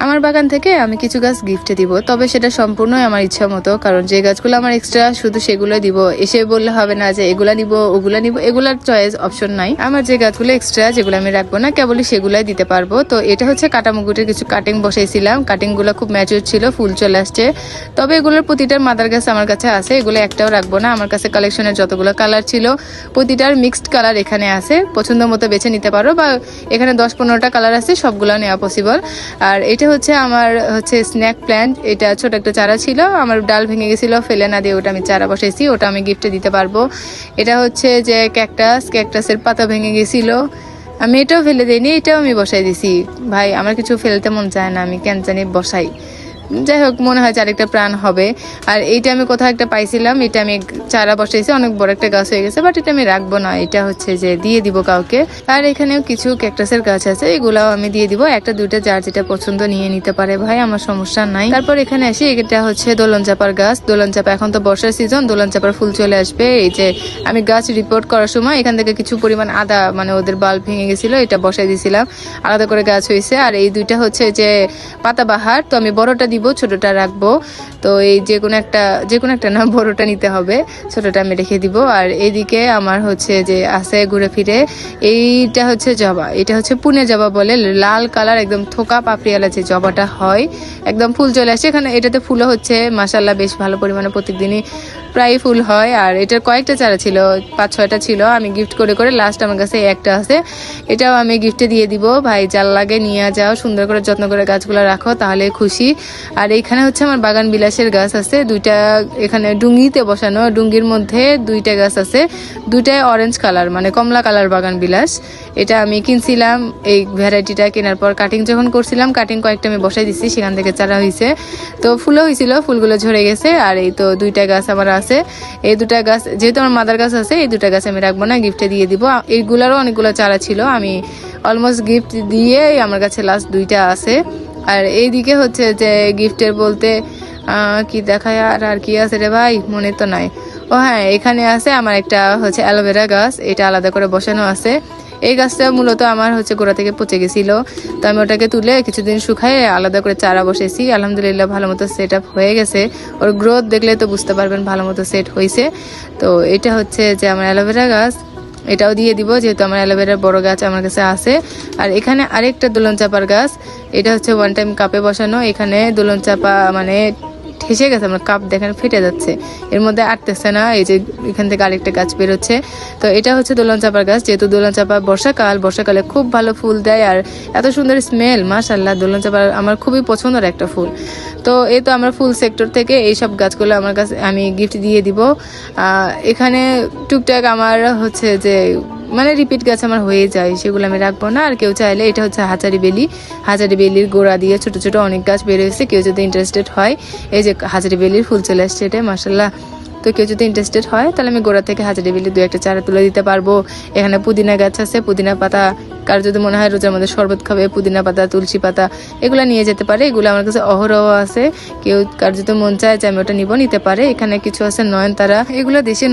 আমার বাগান থেকে আমি কিছু গাছ গিফটে দিব, তবে সেটা সম্পূর্ণই আমার ইচ্ছা মতো, কারণ যে গাছগুলো আমার এক্সট্রা শুধু সেগুলো দিব। এসে বললে হবে না যে এগুলা নিব ওগুলা নিব, এগুলার চয়েস অপশন নাই। আমার যে গাছগুলো এক্সট্রা যেগুলো আমি রাখবো না কেবলই সেগুলাই দিতে পারবো। তো এটা হচ্ছে কাটামুকুটের কিছু কাটিং বসাইছিলাম, কাটিং গুলো খুব ম্যাচিউর ছিল, ফুল চলে আসছে। তবে এগুলোর প্রতিটার মাদার গাছ আমার কাছে আছে, এগুলো একটাও রাখবো না। আমার কাছে কালেকশনের যতগুলো কালার ছিল প্রতিটার মিক্সড কালার এখানে আছে, পছন্দ মতো বেছে নিতে পারো, বা এখানে 10-15টা কালার আছে, সবগুলো নেওয়া পসিবল। আর এটা হচ্ছে আমার স্ন্যাক প্ল্যান্ট, এটা ছোট একটা চারা ছিল, আমার ডাল ভেঙে গেছিল, ফেলে না দিয়ে ওটা আমি চারা বসাইছি, ওটা আমি গিফটে দিতে পারবো। এটা হচ্ছে যে ক্যাকটাসের পাতা ভেঙে গেছিল, আমি এটাও ফেলে দিইনি, এটাও আমি বসাই দিছি। ভাই আমার কিছু ফেলতে মন চায় না, আমি কেন জানি বসাই। যাই হোক, মনে হয় আরেকটা প্রাণ হবে। আর এইটা আমি কোথাও একটা পাইছিলাম, এটা আমি চারা বসাইছি, অনেক বড় একটা গাছ হয়ে গেছে, বাট এটা আমি রাখবো না, এটা হচ্ছে যে দিয়ে দিব কাউকে। আর এখানেও কিছু ক্যাকটাসের গাছ আছে, এগুলাও আমি দিয়ে দিব, 1-2টা যার যেটা পছন্দ নিয়ে নিতে পারে ভাই, আমার সমস্যা নাই। তারপর এখানে আসি, এটা হচ্ছে দোলন চাপার গাছ। দোলন চাপা এখন তো বর্ষার সিজন, দোলন চাপার ফুল চলে আসবে। এই যে আমি গাছ রিপোর্ট করার সময় এখান থেকে কিছু পরিমাণ আদা, মানে ওদের বাল্ব ভেঙে গেছিল, এটা বসাই দিয়েছিলাম, আলাদা করে গাছ হয়েছে। আর এই দুইটা হচ্ছে যে পাতাবাহার, তো আমি বড়টা দিব, ছোটটা রাখবো। তো এই যে কোনো একটা না, বড়টা নিতে হবে, ছোটটা আমি রেখে দিব। আর এইদিকে আমার হচ্ছে যে আছে ঘুরে ফিরে, এইটা হচ্ছে জবা, এটা হচ্ছে পুনে জবা বলে, লাল কালার একদম থোকা পাপড়িয়ালা যে জবাটা হয়, একদম ফুল চলে আসে এখানে। এটাতে ফুলও হচ্ছে মাশাআল্লাহ বেশ ভালো পরিমাণে, প্রত্যেকদিনই প্রায় ফুল হয়। আর এটার কয়েকটা চারা ছিল, 5-6টা ছিল, আমি গিফট করে করে লাস্ট আমার কাছে একটা আছে, এটাও আমি গিফটে দিয়ে দিব। ভাই যার লাগে নিয়ে যাও, সুন্দর করে যত্ন করে গাছগুলো রাখো, তাহলে খুশি। আর এখানে হচ্ছে আমার বাগান বিলাসের গাছ আছে 2টা, এখানে ডুঙ্গিতে বসানো, ডুঙ্গির মধ্যে 2টা গাছ আছে, 2টাই অরেঞ্জ কালার, মানে কমলা কালার বাগান বিলাস। এটা আমি কিনছিলাম, এই ভ্যারাইটিটা কেনার পর কাটিং যখন করছিলাম, কাটিং কয়েকটা আমি বসাই দিচ্ছি, সেখান থেকে চারা হয়েছে, তো ফুলও হয়েছিল, ফুলগুলো ঝরে গেছে। আর এই তো 2টা গাছ আমার আছে, এই 2টা গাছ যেহেতু আমার মাদার গাছ আছে, এই 2টা গাছ আমি রাখবো না, গিফটে দিয়ে দিব। এইগুলারও অনেকগুলো চারা ছিল, আমি অলমোস্ট গিফট দিয়ে আমার কাছে লাস্ট 2টা আছে। আর এইদিকে হচ্ছে যে গিফটের বলতে কি দেখায়, আর কি আছে রে ভাই, মনে তো নাই। ও হ্যাঁ, এখানে আছে আমার একটা হচ্ছে অ্যালোভেরা গাছ, এটা আলাদা করে বসানো আছে। এই গাছটা মূলত আমার হচ্ছে গোড়া থেকে পচে গেছিল, তো আমি ওটাকে তুলে কিছুদিন শুকায় আলাদা করে চারা বসেছি। আলহামদুলিল্লাহ ভালো মতো সেট আপ হয়ে গেছে, ওর গ্রোথ দেখলে তো বুঝতে পারবেন ভালো মতো সেট হয়েছে। তো এটা হচ্ছে যে আমার অ্যালোভেরা গাছ, এটাও দিয়ে দিব, যেহেতু আমার অ্যালোভেরার বড় গাছ আমার কাছে আছে। আর এখানে আরেকটা দোলন চাপার গাছ, এটা হচ্ছে ওয়ান টাইম কাপে বসানো, এখানে দোলন চাপা মানে ঠেসে গেছে, আমার কাপ দেখেন ফেটে যাচ্ছে, এর মধ্যে আটতেছে না, এই যে এখান থেকে আরেকটা গাছ বেরোচ্ছে। তো এটা হচ্ছে দোলন চাপার গাছ, যেহেতু দোলন চাপা বর্ষাকালে খুব ভালো ফুল দেয়, আর এত সুন্দর স্মেল, মাশাআল্লাহ। দোলন চাপা আমার খুবই পছন্দের একটা ফুল। তো এই তো আমরা ফুল সেক্টর থেকে এইসব গাছগুলো আমার কাছে আমি গিফট দিয়ে দিব। এখানে টুকটাক আমার হচ্ছে যে মানে রিপিট গাছ আমার হয়ে যায়, সেগুলো আমি রাখবো না। আর কেউ চাইলে, এটা হচ্ছে হাজারি বেলির গোড়া দিয়ে ছোট ছোট অনেক গাছ বের হয়েছে, কেউ যদি ইন্টারেস্টেড হয়, এই যে হাজারি বেলির ফুল চলে আসছে, এটা মাশাআল্লাহ। তো কেউ যদি ইন্টারেস্টেড হয়, তাহলে আমি গোড়া থেকে হাজারি বেলির 2-1টা চারা তুলে দিতে পারবো। এখানে পুদিনা গাছ আছে, পুদিনা পাতা, কার যদি মনে হয় রোজার মধ্যে শরবত খাবে, পুদিনা পাতা, তুলসী পাতা, এগুলো নিয়ে যেতে পারে। এগুলো আমার কাছে অহরহ আছে, কেউ কার যদি মন চায় যে আমি ওটা নিতে পারে। এখানে কিছু আছে নয়নতারা, এগুলো দেশে